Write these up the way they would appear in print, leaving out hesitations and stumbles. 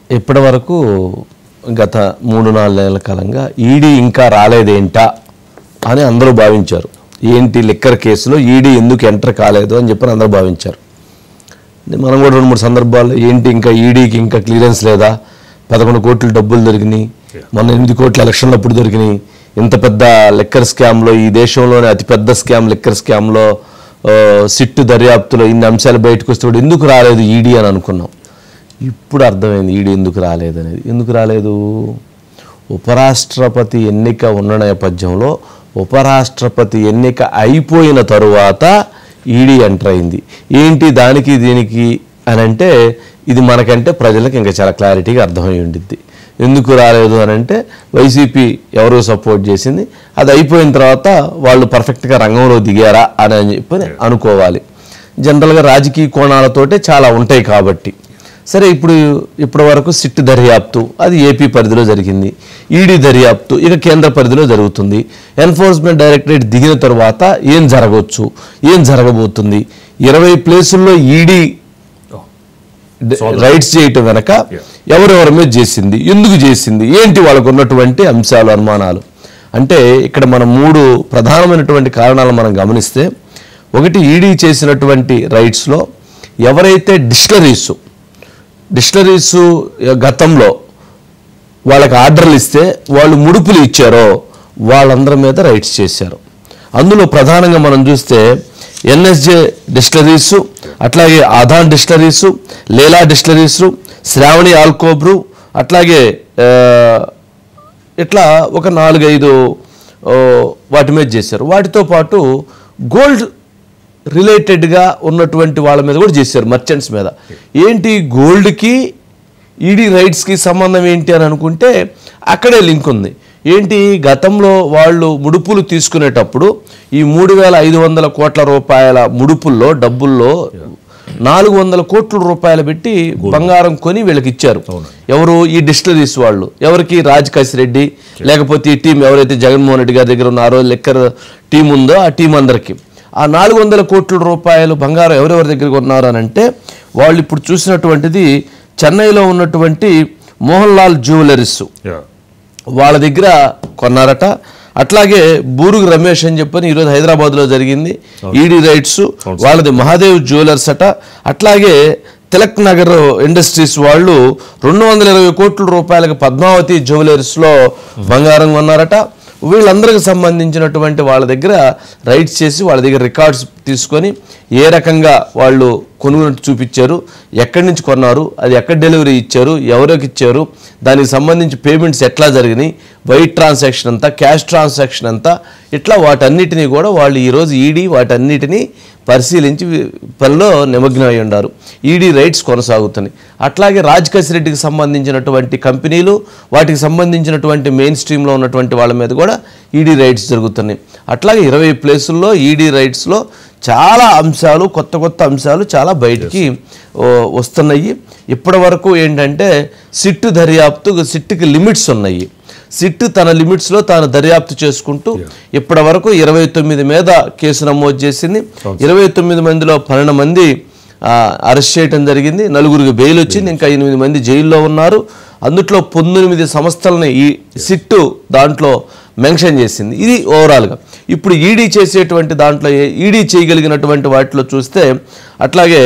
ఇప్పటి వరకు గత 3-4 నెలల కాలంగా ఈడీ ఇంకా రాలేదేంటా అని అందరూ భావించారు. ఏంటి లిక్కర్ కేసులో ఈడీ ఎందుకు ఎంటర్ కాలేదు అని చెప్పని అందరూ భావించారు. మనం కూడా 2-3 సందర్భాల్లో ఏంటి ఇంకా ఈడీకి ఇంకా క్లియరెన్స్ లేదా, 11 కోట్ల డబ్బులు దొరికినాయి, మొన్న 8 కోట్ల ఎలక్షన్లు అప్పుడు దొరికినాయి, ఇంత పెద్ద లిక్కర్ స్కామ్లో, ఈ దేశంలోనే అతిపెద్ద స్కామ్ లిక్కర్ స్కామ్లో సిట్టు దర్యాప్తులో ఇన్ని అంశాలు బయటకు వస్తే కూడా ఎందుకు రాలేదు ఈడీ అని అనుకున్నాం. ఇప్పుడు అర్థమైంది ఈడీ ఎందుకు రాలేదు అనేది. ఎందుకు రాలేదు? ఉపరాష్ట్రపతి ఎన్నిక ఉన్న నేపథ్యంలో ఉపరాష్ట్రపతి ఎన్నిక అయిపోయిన తరువాత ఈడీ ఎంటర్ అయింది. ఏంటి దానికి దీనికి అని అంటే ఇది మనకంటే ప్రజలకు ఇంకా చాలా క్లారిటీగా అర్థమై ఉండిద్ది. ఎందుకు రాలేదు అని అంటే వైసీపీ ఎవరో సపోర్ట్ చేసింది, అది అయిపోయిన తర్వాత వాళ్ళు పర్ఫెక్ట్గా రంగంలో దిగారా అని చెప్పి అనుకోవాలి. జనరల్గా రాజకీయ కోణాలతోటే చాలా ఉంటాయి కాబట్టి. సరే, ఇప్పటి వరకు సిట్ దర్యాప్తు అది ఏపీ పరిధిలో జరిగింది, ఈడీ దర్యాప్తు ఇక కేంద్ర పరిధిలో జరుగుతుంది. ఎన్ఫోర్స్మెంట్ డైరెక్టరేట్ దిగిన తర్వాత ఏం జరగవచ్చు, ఏం జరగబోతుంది, 20 ప్లేసుల్లో ఈడీ రైట్స్ చేయటం వెనక ఎవరెవరి మీద చేసింది, ఎందుకు చేసింది, ఏంటి వాళ్ళకు ఉన్నటువంటి అంశాలు, అనుమానాలు అంటే ఇక్కడ మనం 3 ప్రధానమైనటువంటి కారణాలు మనం గమనిస్తే, ఒకటి ఈడీ చేసినటువంటి రైట్స్లో ఎవరైతే డిస్టిలరీస్ గతంలో వాళ్ళకి ఆర్డర్లు ఇస్తే వాళ్ళు ముడుపులు ఇచ్చారో వాళ్ళందరి మీద రైట్స్ చేశారు. అందులో ప్రధానంగా మనం చూస్తే ఎన్ఎస్జే డిస్టిలరీస్, అట్లాగే ఆధాన్ డిస్టిలరీస్, లేలా డిస్టిలరీస్, శ్రావణి ఆల్కోబ్రు, అట్లాగే ఇట్లా ఒక 4-5 వాటి మీద చేశారు. వాటితో పాటు గోల్డ్ రిలేటెడ్గా ఉన్నటువంటి వాళ్ళ మీద కూడా చేశారు, మర్చెంట్స్ మీద. ఏంటి గోల్డ్కి ఈడీ రైట్స్కి సంబంధం ఏంటి అని అనుకుంటే అక్కడే లింక్ ఉంది. ఏంటి గతంలో వాళ్ళు ముడుపులు తీసుకునేటప్పుడు ఈ 3,500 కోట్ల రూపాయల ముడుపుల్లో డబ్బుల్లో 400 కోట్ల రూపాయలు పెట్టి బంగారం కొని వీళ్ళకి ఇచ్చారు. ఎవరు? ఈ డిస్టిలరీస్ వాళ్ళు. ఎవరికి? రాజకాశ్ రెడ్డి, లేకపోతే ఈ టీం ఎవరైతే జగన్మోహన్ రెడ్డి గారి దగ్గర ఉన్నారో లిక్కర్ టీం ఉందో ఆ టీం అందరికీ ఆ 400 కోట్ల రూపాయలు బంగారం ఎవరెవరి దగ్గర కొన్నారు అని అంటే వాళ్ళు ఇప్పుడు చూసినటువంటిది చెన్నైలో ఉన్నటువంటి మోహన్ లాల్ జ్యువెలరీస్ వాళ్ళ దగ్గర కొన్నారట. అట్లాగే బూరుగు రమేష్ అని చెప్పని ఈరోజు హైదరాబాద్లో జరిగింది ఈడీ రైట్స్, వాళ్ళది మహాదేవ్ జ్యువెలర్స్ అట. అట్లాగే తిలక్ నగర్ ఇండస్ట్రీస్ వాళ్ళు 220 కోట్ల రూపాయలకు పద్మావతి జ్యువెలర్స్లో బంగారం కొన్నారట. వీళ్ళందరికి సంబంధించినటువంటి వాళ్ళ దగ్గర రైట్స్ చేసి వాళ్ళ దగ్గర రికార్డ్స్ తీసుకొని ఏ రకంగా వాళ్ళు కొనుగోలు చూపించారు, ఎక్కడి నుంచి కొన్నారు, అది ఎక్కడ డెలివరీ ఇచ్చారు, ఎవరికి ఇచ్చారు, దానికి సంబంధించి పేమెంట్స్ ఎట్లా జరిగినాయి, వైట్ ట్రాన్సాక్షన్ అంతా, క్యాష్ ట్రాన్సాక్షన్ అంతా, ఇట్లా వాటన్నిటినీ కూడా వాళ్ళు ఈరోజు ఈడీ వాటన్నిటినీ పరిశీలించి పనిలో నిమగ్నమై ఉన్నారు. ఈడీ రైట్స్ కొనసాగుతున్నాయి. అట్లాగే రాజకాశ్ రెడ్డికి సంబంధించినటువంటి కంపెనీలు, వాటికి సంబంధించినటువంటి మెయిన్ స్ట్రీమ్లో ఉన్నటువంటి వాళ్ళ మీద కూడా ఈడీ రైట్స్ జరుగుతున్నాయి. అట్లాగే 20 ప్లేసుల్లో ఈడీ రైట్స్లో చాలా అంశాలు, కొత్త అంశాలు చాలా బయటికి వస్తున్నాయి. ఇప్పటి వరకు ఏంటంటే సిట్టు దర్యాప్తు, సిట్టుకి లిమిట్స్ ఉన్నాయి. సిట్టు తన లిమిట్స్లో తాను దర్యాప్తు చేసుకుంటూ ఇప్పటి వరకు 29 మీద కేసు నమోదు చేసింది. 29 మందిలో 12 మంది అరెస్ట్ చేయడం జరిగింది, 4గురికి బెయిల్ వచ్చింది, ఇంకా 8 మంది జైల్లో ఉన్నారు. అందుట్లో 19 సంస్థలని ఈ సిట్టు దాంట్లో మెన్షన్ చేసింది. ఇది ఓవరాల్గా. ఇప్పుడు ఈడీ చేసేటువంటి దాంట్లో ఈడీ చేయగలిగినటువంటి వాటిలో చూస్తే అట్లాగే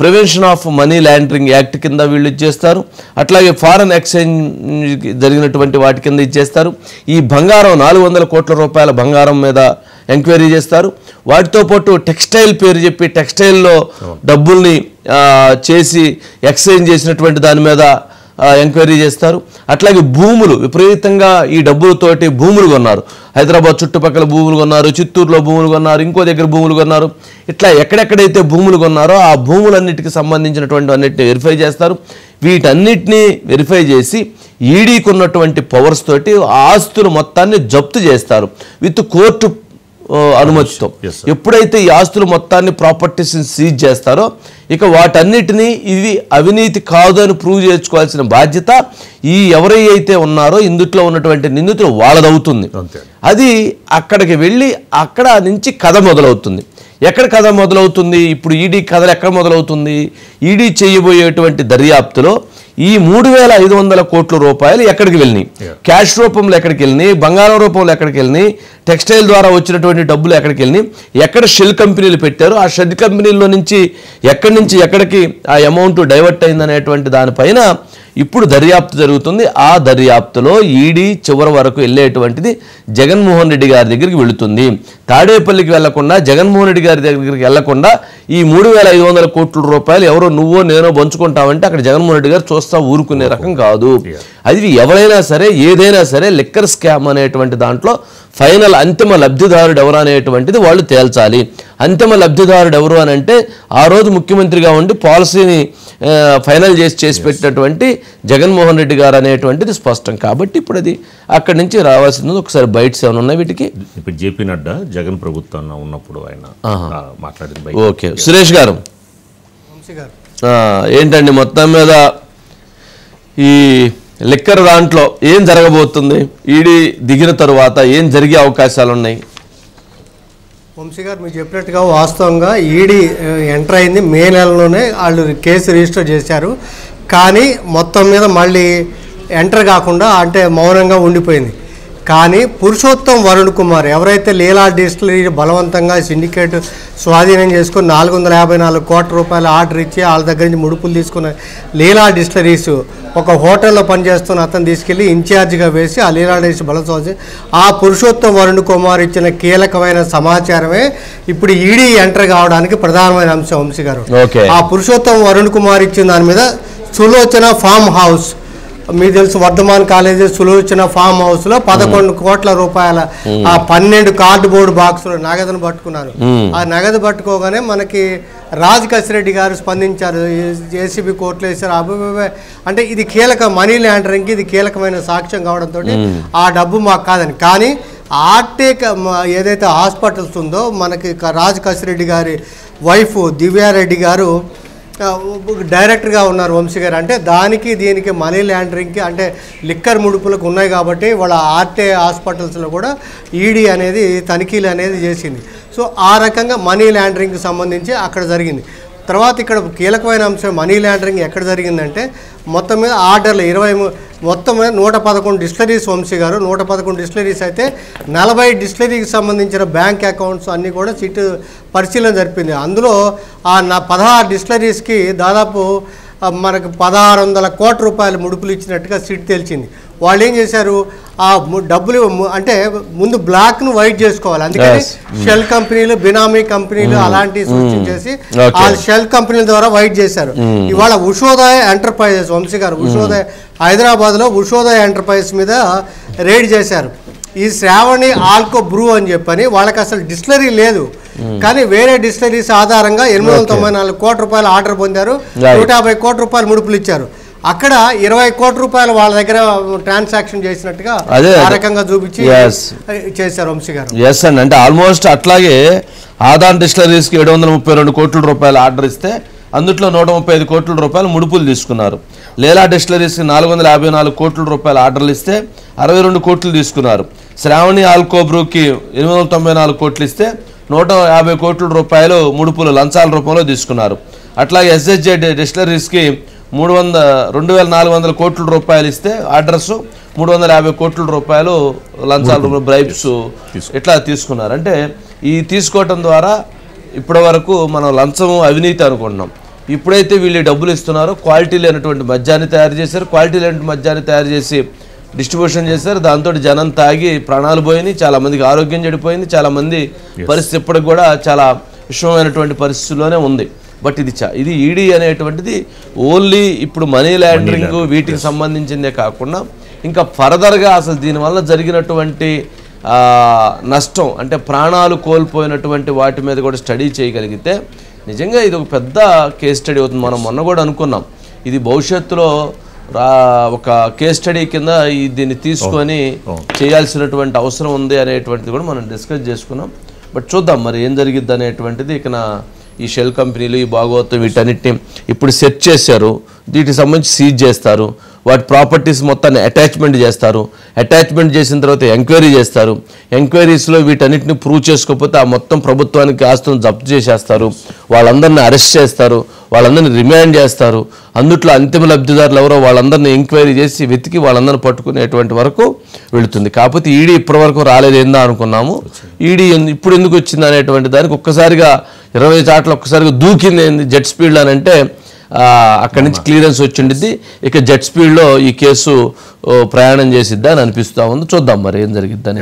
prevention of money laundering act కింద వీళ్ళు ఇచ్చేస్తారు. అట్లాగే ఫారెన్ ఎక్స్చేంజ్ జరిగినటువంటి వాటి కింద ఇచ్చేస్తారు. ఈ బంగారం 400 కోట్ల రూపాయల బంగారం మీద ఎంక్వైరీ చేస్తారు. వాటితో పాటు టెక్స్టైల్ పేరు చెప్పి టెక్స్టైల్లో డబ్బుల్ని చేసి ఎక్స్చేంజ్ చేసినటువంటి దాని మీద ఎంక్వైరీ చేస్తారు. అట్లాగే భూములు విపరీతంగా ఈ డబ్బులతోటి భూములు కొన్నారు. హైదరాబాద్ చుట్టుపక్కల భూములు కొన్నారు, చిత్తూరులో భూములు కొన్నారు, ఇంకో దగ్గర భూములు కొన్నారు. ఇట్లా ఎక్కడెక్కడైతే భూములు కొన్నారో ఆ భూములన్నిటికీ సంబంధించినటువంటి అన్నిటిని వెరిఫై చేస్తారు. వీటన్నిటినీ వెరిఫై చేసి ఈడీకి ఉన్నటువంటి పవర్స్ తోటి ఆ ఆస్తులు మొత్తాన్ని జప్తు చేస్తారు విత్ కోర్టు అనుమతితో. ఎప్పుడైతే ఈ ఆస్తులు మొత్తాన్ని ప్రాపర్టీస్ సీజ్ చేస్తారో ఇక వాటన్నిటినీ ఇవి అవినీతి కాదు అని ప్రూవ్ చేసుకోవాల్సిన బాధ్యత ఈ ఎవరైతే ఉన్నారో ఇందుట్లో ఉన్నటువంటి నిందితులు వాళ్ళదవుతుంది. అది అక్కడికి వెళ్ళి అక్కడ నుంచి కథ మొదలవుతుంది. ఎక్కడ కథ మొదలవుతుంది? ఇప్పుడు ఈడీ కథలు ఎక్కడ మొదలవుతుంది? ఈడీ చేయబోయేటువంటి దర్యాప్తులో ఈ 3,500 కోట్ల రూపాయలు ఎక్కడికి వెళ్ళినాయి, క్యాష్ రూపంలో ఎక్కడికి వెళ్ళినాయి, బంగారం రూపంలో ఎక్కడికి వెళ్ళినాయి, టెక్స్టైల్ ద్వారా వచ్చినటువంటి డబ్బులు ఎక్కడికి వెళ్ళినాయి, ఎక్కడ షెల్ కంపెనీలు పెట్టారు, ఆ షెల్ కంపెనీల్లో నుంచి ఎక్కడికి ఆ అమౌంట్ డైవర్ట్ అయిందనేటువంటి దానిపైన ఇప్పుడు దర్యాప్తు జరుగుతుంది. ఆ దర్యాప్తులో ఈడీ చివరి వరకు వెళ్ళేటువంటిది జగన్మోహన్ రెడ్డి గారి దగ్గరికి వెళుతుంది. తాడేపల్లికి వెళ్లకుండా, జగన్మోహన్ రెడ్డి గారి దగ్గరికి వెళ్లకుండా ఈ 3,500 కోట్ల రూపాయలు ఎవరో నువ్వో నేనో పంచుకుంటామంటే అక్కడ జగన్మోహన్ రెడ్డి గారు చూస్తా ఊరుకునే రకం కాదు. అది ఎవరైనా సరే ఏదైనా సరే లిక్కర్ స్కామ్ అనేటువంటి దాంట్లో ఫైనల్ అంతిమ లబ్ధిదారుడు ఎవరు అనేటువంటిది వాళ్ళు తేల్చాలి. అంతిమ లబ్ధిదారుడు ఎవరు అని అంటే ఆ రోజు ముఖ్యమంత్రిగా ఉండి పాలసీని ఫైనల్ చేసి పెట్టినటువంటి జగన్మోహన్ రెడ్డి గారు అనేటువంటిది స్పష్టం. కాబట్టి ఇప్పుడు అది అక్కడి నుంచి రావాల్సింది. ఒకసారి బైట్స్ ఏమైనా ఉన్నాయి వీటికి. ఇప్పుడు జేపీ నడ్డా జగన్ ప్రభుత్వం ఉన్నప్పుడు ఆయన మాట్లాడింది. ఓకే, సురేష్ గారు ఏంటండి మొత్తం మీద ఈ లిక్కర్ దాంట్లో ఏం జరగబోతుంది, ఈడీ దిగిన తరువాత ఏం జరిగే అవకాశాలు ఉన్నాయి? వంశీ గారు మీరు చెప్పినట్టుగా వాస్తవంగా ఈడీ ఎంటర్ అయింది మే నెలలోనే, వాళ్ళు కేసు రిజిస్టర్ చేశారు. కానీ మొత్తం మీద మళ్ళీ ఎంటర్ కాకుండా అంటే మౌనంగా ఉండిపోయింది. కానీ పురుషోత్తం వరుణ్ కుమార్ ఎవరైతే లీలా డిస్టిలరీ బలవంతంగా సిండికేట్ స్వాధీనం చేసుకుని 454 కోట్ల రూపాయల ఆర్డర్ ఇచ్చి వాళ్ళ దగ్గర నుంచి ముడుపులు తీసుకున్న లీలా డిస్టిలరీస్ ఒక హోటల్లో పనిచేస్తున్న అతను తీసుకెళ్లి ఇన్ఛార్జిగా వేసి ఆ లీలా డిస్టిలరీ బలవంతం ఆ పురుషోత్తం వరుణ్ కుమార్ ఇచ్చిన కీలకమైన సమాచారమే ఇప్పుడు ఈడీ ఎంటర్ కావడానికి ప్రధానమైన అంశం. వంశీ గారు ఆ పురుషోత్తం వరుణ్ కుమార్ ఇచ్చిన దాని మీద సులోచన ఫామ్ హౌస్, మీకు తెలుసు Vardhaman college Sulochana farm house లో 11 కోట్ల రూపాయల ఆ 12 కార్డుబోర్డు బాక్సులు నగదును పట్టుకున్నారు. ఆ నగదు పట్టుకోగానే మనకి రాజ్ కసిరెడ్డి గారు స్పందించారు, ఏసీబీ కోర్టులో వేశారు. అంటే ఇది కీలక మనీ లాండరింగ్కి ఇది కీలకమైన సాక్ష్యం కావడంతో ఆ డబ్బు మాకు కాదని. కానీ ఆర్టేక్ ఏదైతే హాస్పిటల్స్ ఉందో మనకి రాజ్ కసిరెడ్డి గారి వైఫ్ దివ్యారెడ్డి గారు డైరెక్టర్గా ఉన్నారు వంశీ గారు. అంటే దానికి దీనికి మనీ లాండరింగ్కి అంటే లిక్కర్ ముడుపులకు ఉన్నాయి కాబట్టి వాళ్ళ ఆర్టే హాస్పిటల్స్లో కూడా ఈడీ అనేది తనిఖీలు అనేది చేసింది. సో ఆ రకంగా మనీ లాండరింగ్కి సంబంధించి అక్కడ జరిగింది. తర్వాత ఇక్కడ కీలకమైన అంశం మనీ లాండరింగ్ ఎక్కడ జరిగిందంటే మొత్తం మీద ఆర్డర్లు 20 మొత్తం మీద 111 డిస్టిలరీస్ వంశీ గారు. 111 డిస్టిలరీస్ అయితే 40 డిస్టిలరీకి సంబంధించిన బ్యాంక్ అకౌంట్స్ అన్నీ కూడా సిట్ పరిశీలన జరిపింది. అందులో ఆ 16 డిస్టిలరీస్కి దాదాపు మనకు 1600 కోట్ల రూపాయలు ముడుపులు ఇచ్చినట్టుగా సిట్ తెలిసింది. వాళ్ళు ఏం చేశారు, ఆ డబ్బులు అంటే ముందు బ్లాక్ను వైట్ చేసుకోవాలి. అందుకని షెల్ కంపెనీలు, బినామీ కంపెనీలు అలాంటివి సూచించేసి ఆ షెల్ కంపెనీల ద్వారా వైట్ చేశారు. ఇవాళ ఉషోదయ ఎంటర్ప్రైజెస్ వంశీ గారు ఉషోదయ హైదరాబాద్లో ఉషోదయ ఎంటర్ప్రైజెస్ మీద రైడ్ చేశారు. ఈ శ్రావణి ఆల్కో బ్రూ అని చెప్పని వాళ్ళకి అసలు డిస్టిలరీ లేదు, కానీ వేరే డిస్టిలరీస్ ఆధారంగా 894 కోట్ల రూపాయలు ఆర్డర్ పొందారు. 150 కోట్ల రూపాయలు ముడుపులు ఇచ్చారు. అక్కడ 20 కోట్ల రూపాయలు వాళ్ళ దగ్గర ట్రాన్సాక్షన్ చేసినట్టుగా ఆ రకంగా చూపించి చేశారు వంశీ గారు. ఎస్ అండి, అంటే ఆల్మోస్ట్ అట్లాగే ఆదాన్ డిస్టిలరీస్కి 732 కోట్ల రూపాయలు ఆర్డర్ ఇస్తే అందుట్లో 135 కోట్ల రూపాయలు ముడుపులు తీసుకున్నారు. లేలా డిస్టిలరీస్కి 454 కోట్ల రూపాయలు ఆర్డర్లు ఇస్తే 62 కోట్లు తీసుకున్నారు. శ్రావణి ఆల్కోబ్రూకి 894 కోట్లు ఇస్తే 150 కోట్ల రూపాయలు ముడుపులు లంచాల రూపంలో తీసుకున్నారు. అట్లాగే ఎస్ఎస్జే డిస్టిలరీస్కి 2400 కోట్ల రూపాయలు ఇస్తే ఆర్డర్స్ 350 కోట్ల రూపాయలు లంచాలు బ్రైబ్స్ ఇట్లా తీసుకున్నారు. అంటే ఈ తీసుకోవటం ద్వారా ఇప్పటి వరకు మనం లంచము అవినీతి అనుకుంటున్నాం. ఇప్పుడైతే వీళ్ళు డబ్బులు ఇస్తున్నారో క్వాలిటీ లేనటువంటి మద్యాన్ని తయారు చేశారు, క్వాలిటీ లేనటువంటి మద్యాన్ని తయారు చేసి డిస్ట్రిబ్యూషన్ చేశారు. దాంతో జనం తాగి ప్రాణాలు పోయినాయి, చాలామందికి ఆరోగ్యం చెడిపోయింది, చాలామంది పరిస్థితి ఇప్పటికి కూడా చాలా విషమమైనటువంటి పరిస్థితుల్లోనే ఉంది. బట్ ఇది ఈడీ అనేటువంటిది ఓన్లీ ఇప్పుడు మనీ లాండరింగ్ వీటికి సంబంధించిందే కాకుండా ఇంకా ఫర్దర్గా అసలు దీనివల్ల జరిగినటువంటి నష్టం అంటే ప్రాణాలు కోల్పోయినటువంటి వాటి మీద కూడా స్టడీ చేయగలిగితే నిజంగా ఇది ఒక పెద్ద కేస్ స్టడీ అవుతుంది. మనం మొన్న కూడా అనుకున్నాం ఇది భవిష్యత్తులో ఒక కేస్ స్టడీ కింద దీన్ని తీసుకొని చేయాల్సినటువంటి అవసరం ఉంది అనేటువంటిది కూడా మనం డిస్కస్ చేసుకున్నాం. బట్ చూద్దాం మరి ఏం జరిగిద్ది అనేటువంటిది. ఇక ఈ షెల్ కంపెనీలు ఈ భాగవతం వీటన్నిటిని ఇప్పుడు సెర్చ్ చేశారు, వీటికి సంబంధించి సీజ్ చేస్తారు, వాటి ప్రాపర్టీస్ మొత్తాన్ని అటాచ్మెంట్ చేస్తారు, అటాచ్మెంట్ చేసిన తర్వాత ఎంక్వైరీ చేస్తారు, ఎంక్వైరీస్లో వీటన్నిటిని ప్రూవ్ చేసుకోకపోతే ఆ మొత్తం ప్రభుత్వానికి ఆస్తులను జప్తు చేసేస్తారు, వాళ్ళందరినీ అరెస్ట్ చేస్తారు, వాళ్ళందరినీ రిమాండ్ చేస్తారు. అందుట్లో అంతిమ లబ్ధిదారులు ఎవరో వాళ్ళందరినీ ఎంక్వైరీ చేసి వెతికి వాళ్ళందరినీ పట్టుకునేటువంటి వరకు వెళుతుంది. కాకపోతే ఈడీ ఇప్పటివరకు రాలేదేందా అనుకున్నాము. ఈడీ ఇప్పుడు ఎందుకు వచ్చింది అనేటువంటి దానికి ఒక్కసారిగా 20 చాట్ల ఒక్కసారిగా దూకింది జెట్ స్పీడ్ అని అంటే అక్కడి నుంచి క్లియరెన్స్ వచ్చిండిద్ది. ఇక జెట్ స్పీడ్లో ఈ కేసు ప్రయాణం చేసిద్దా అని అనిపిస్తూ ఉంది. చూద్దాం మరి ఏం జరిగిద్దని.